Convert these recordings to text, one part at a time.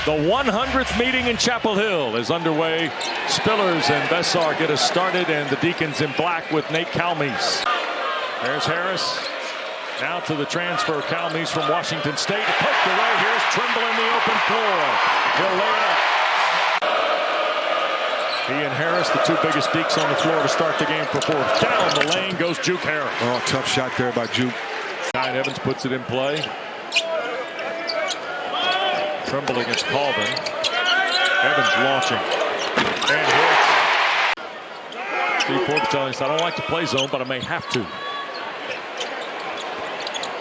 The 100th meeting in Chapel Hill is underway. Spillers and Veesaar get us started, and the Deacons in black with Nate Calmese. There's Harris. Now to the transfer, Calmese from Washington State. Poked away. Here's Trimble in the open floor. He'll lay it up. He and Harris, the two biggest deeks on the floor to start the game for fourth. Down the lane goes Juke Harris. Oh, tough shot there by Juke. Ryan Evans puts it in play. Trimble against Colvin. Evans launching. And hits. Steve Forbes telling us, I don't like to play zone, but I may have to.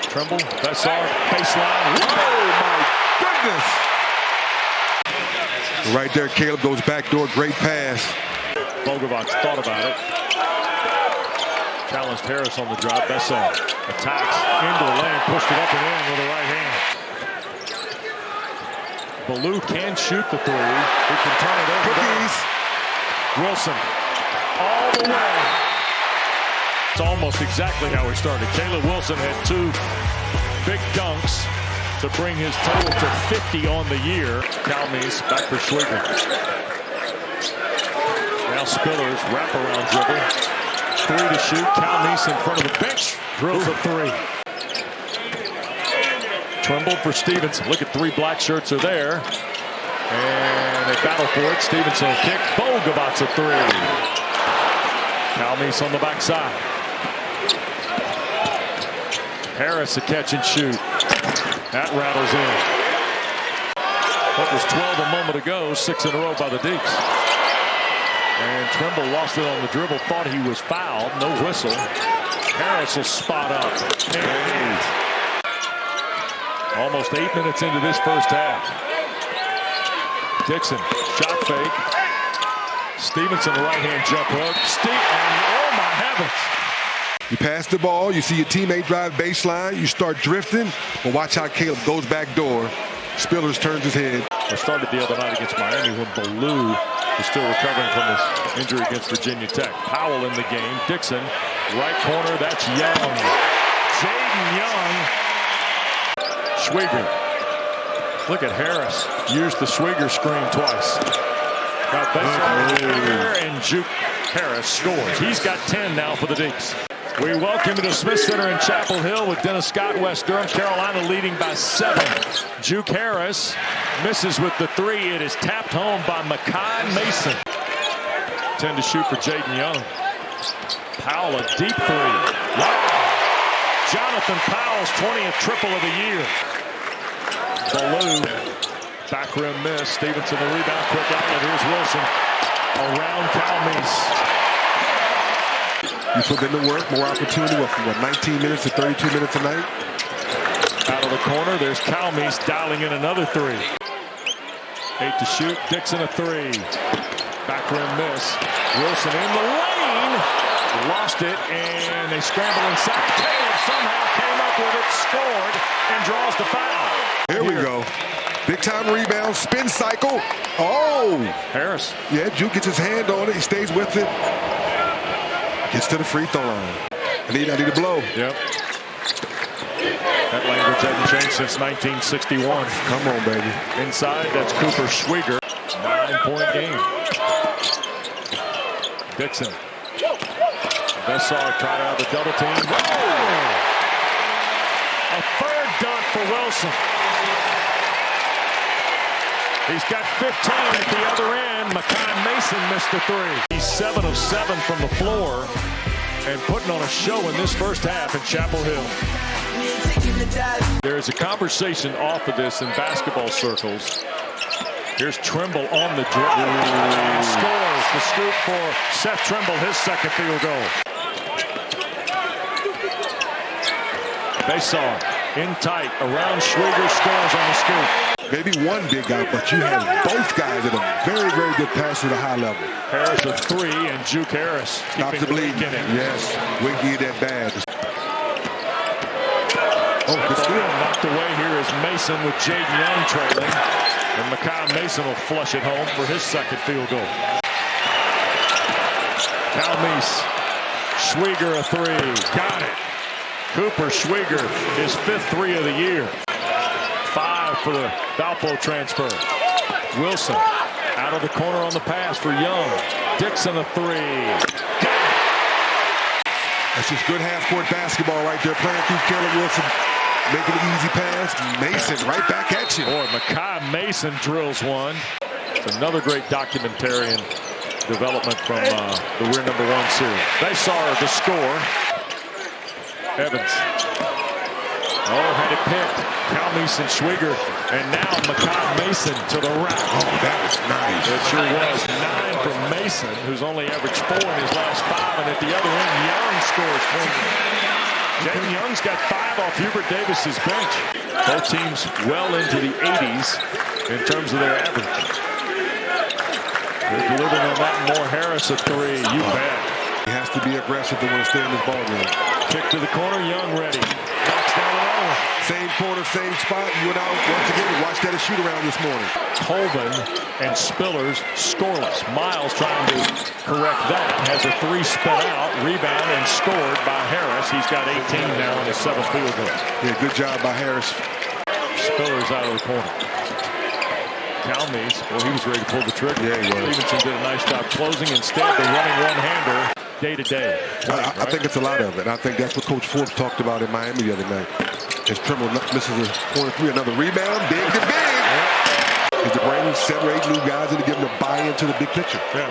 Trimble, Veesaar, baseline. Oh, my goodness. Right there, Caleb goes backdoor. Great pass. Bogovac thought about it. Challenged Harris on the drive. Veesaar attacks into the lane, pushed it up and in with the right hand. Ballou can shoot the three. He can turn it over. Cookies. Wilson all the way. It's almost exactly how he started. Caleb Wilson had two big dunks to bring his total to 50 on the year. Calmese back for Schwieger. Now Spillers, wraparound dribble. Three to shoot. Calmese in front of the bench. Drills a three. Trimble for Stevenson. Look at three black shirts are there. And they battle for it. Stevenson will kick. Bogavac's a three. Calmese on the backside. Harris a catch and shoot. That rattles in. That was 12 a moment ago. 6 in a row by the Deeks. And Trimble lost it on the dribble. Thought he was fouled. No whistle. Harris will spot up. And almost 8 minutes into this first half. Dixon, shot fake. Stevenson, a right-hand jump hook. And oh my heavens. You pass the ball, you see your teammate drive baseline, you start drifting, but watch how Caleb goes back door. Spillers turns his head. I started the other night against Miami when Ballou is still recovering from his injury against Virginia Tech. Powell in the game. Dixon, right corner, that's Young. Jaden Young. Schwieger. Look at Harris. Used the Schwieger screen twice. Now Veesaar and Juke Harris scores. He's got 10 now for the Deeks. We welcome you to Smith Center in Chapel Hill with Dennis Scott, West Durham, Carolina leading by 7. Juke Harris misses with the three. It is tapped home by Makai Mason. 10 to shoot for Jaden Young. Powell, a deep three. Wow. Jonathan Powell's 20th triple of the year. Ballou, back rim miss. Stevenson, the rebound, quick outlet. Here's Wilson around Calmese. You put in the work, more opportunity. What, 19 minutes to 32 minutes a night? Out of the corner, there's Calmese dialing in another three. 8 to shoot. Dixon a three. Back rim miss. Wilson in the lane. Lost it, and they scramble inside. Caleb somehow came up with it, scored, and draws the foul. Here we go. Big time rebound, spin cycle. Oh! Harris. Yeah, Juke gets his hand on it. He stays with it. Gets to the free throw line. I need a blow. Yep. That language hasn't changed since 1961. Come on, baby. Inside, that's Cooper Schwieger. 9-point game. Dixon. Veesaar tried out the double team. A third dunk for Wilson. He's got 15 at the other end. Makai Mason missed the three. He's 7 of 7 from the floor and putting on a show in this first half in Chapel Hill. There's a conversation off of this in basketball circles. Here's Trimble on the dribble. And scores the scoop for Seth Trimble, his second field goal. Veesaar in tight around Schwieger, scores on the scoop. Maybe one big guy, but you have both guys that are very, very good passers at a high level. Harris a three, and Juke Harris Stop the bleed. in it. Yes, Wink need that bad. Oh, good steal. Knocked away here is Mason with Jaden Young trailing. And Makai Mason will flush it home for his second field goal. Calmese. Schwieger a three. Got it. Cooper Schwieger, his 5th three of the year. 5 drive for the Valpo transfer. Wilson out of the corner on the pass for Young. Dixon a three. That's just good half-court basketball right there. Playing through Caleb Wilson, making an easy pass. Mason right back at you. Boy, Makai Mason drills one. It's another great documentarian development from the We're Number One series. Veesaar to score. Evans. Oh, had it picked. Calmese and Schwieger. And now Makai Mason to the rack. Oh, that was nice. It sure was. 9 from Mason, who's only averaged 4 in his last 5. And at the other end, Young scores clean. Jaden Young's got 5 off Hubert Davis's bench. Both teams well into the 80s in terms of their average. They're delivering on that. More Harris a three. You bet. He has to be aggressive to want to stay in this ball game. Kick to the corner. Young ready. Knocks down another. Same corner, same spot. You and I once again watched that shoot around this morning. Colvin and Spillers scoreless. Miles trying to correct that. Has a three spit out. Rebound and scored by Harris. He's got 18 now in his 7th field goal. Yeah, good job by Harris. Spillers out of the corner. Calmese, well, he was ready to pull the trigger. Yeah, he was. Stevenson did a nice job closing. Instead, they're running one-hander day to day. I think it's a lot of it. I think that's what Coach Forbes talked about in Miami the other night. As Trimble misses a corner three, another rebound, big to big. Is the bringing 7 or 8 new guys in to give them a buy into the big picture. Yeah.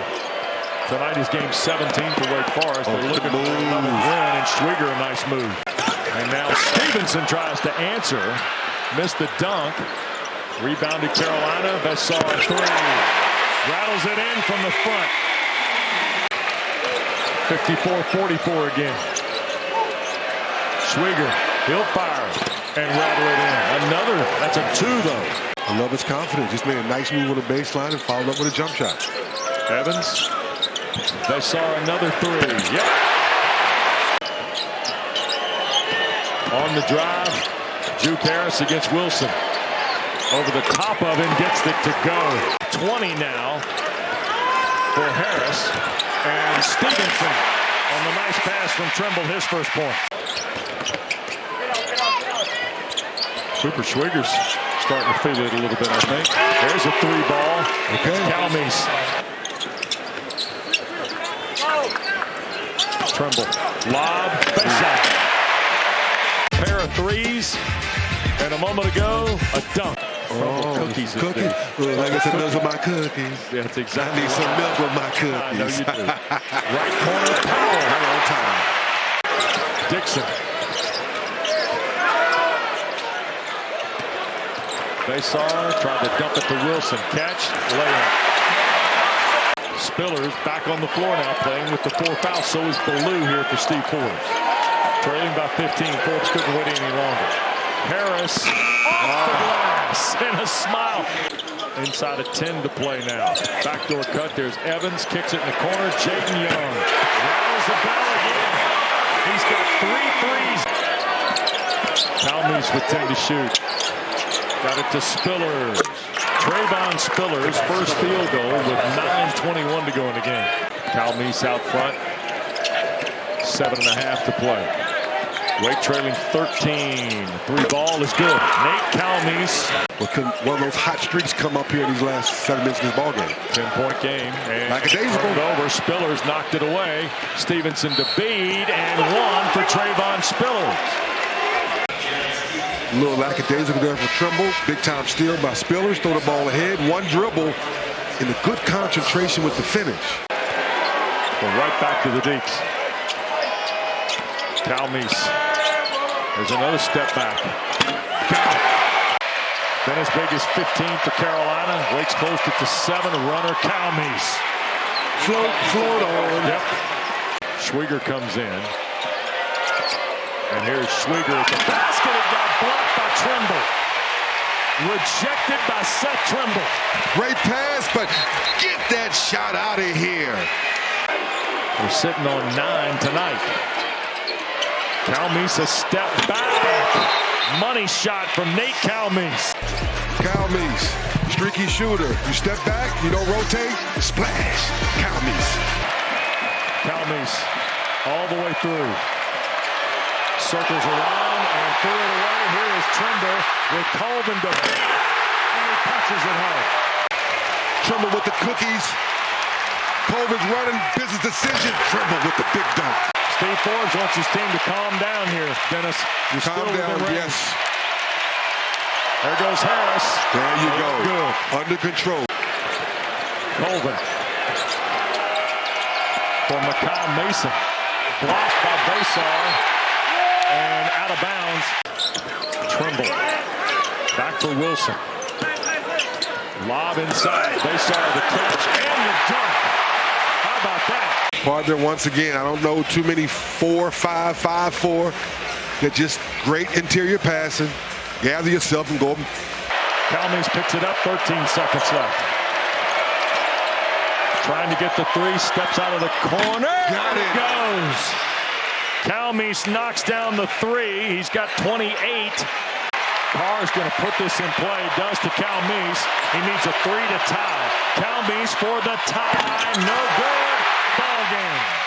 Tonight is game 17 for Wake Forest. They're looking for another win, and Schwieger a nice move. And now Stevenson tries to answer. Missed the dunk. Rebounded Carolina. Veesaar a three. Rattles it in from the front. 54-44 again. Schwieger, he'll fire and rattle it in. Another, that's a 2 though. I love his confidence. Just made a nice move on the baseline and followed up with a jump shot. Evans. Veesaar another three. Yep. On the drive, Juke Harris against Wilson. Over the top of him, gets it to go. 20 now for Harris. And Stevenson on the nice pass from Trimble, his first point. Cooper Schwieger's starting to feel it a little bit, I think. There's a 3-ball. Okay. Calmese. Trimble. Lob. Face-off. Pair of threes. And a moment ago, a dunk. Cookies. Cookies. Like I said, those are my cookies. That's exactly. I need some milk with my cookies. I know you do. Right corner, Powell. Right on time. Dixon. Veesaar tried to dump it to Wilson. Catch, layup. Spillers back on the floor now, playing with the 4 fouls. So is Ballou here for Steve Forbes. Trailing by 15. Forbes couldn't wait any longer. Harris off the glass and a smile. Inside of 10 to play now. Backdoor cut. There's Evans. Kicks it in the corner. Jaden Young. Rattles the bell again. He's got 3 threes. Calmese with 10 to shoot. Got it to Spillers. Trayvon Spillers, first field goal with 9:21 to go in the game. Calmese out front. 7.5 to play. Wake trailing 13. 3-ball is good. Nate Calmese. Well, can one of those hot streaks come up here in these last 7 minutes of this ball game? 10-point game. And like a days ago. Over. Spillers knocked it away. Stevenson to Bede and 1 for Trayvon Spillers. A little lackadaisical there for Trimble. Big time steal by Spillers. Throw the ball ahead. 1 dribble. And a good concentration with the finish. Well, right back to the Deeks. Calmese. There's another step back. Got it. Then as big as 15 for Carolina. Wake's closed it to 7. Runner Calmese. Float on. Yep. Schwieger comes in. And here's Schwieger at the basket. It got blocked by Trimble. Rejected by Seth Trimble. Great pass, but get that shot out of here. We're sitting on 9 tonight. Calmese a step back. Money shot from Nate Calmese. Calmese, streaky shooter. You step back, you don't rotate, splash. Calmese. Calmese all the way through. Circles around. rebound and threw it away. Here is Trimble with Colvin to and he punches it home. Trimble with the cookies. Colvin's running, business decision. Trimble with the big dunk. Steve Forbes wants his team to calm down here, Dennis. You're Calm still down, within range. yes. There goes Harris. There you go. Good. Under control. Colvin for Calmese. Blocked by Veesaar and out of bounds. Trimble back for Wilson. Lob inside. Veesaar the catch and the dunk. How about that? Partner, once again, I don't know too many 4-5, 5-4. They're just great interior passing. Gather yourself and go. Calmese picks it up. 13 seconds left. Trying to get the three. Steps out of the corner. Got it. Goes. Calmese knocks down the three. He's got 28. Carr's going to put this in play. Does to Calmese. He needs a three to tie. Calmese for the tie. No good. Ball game.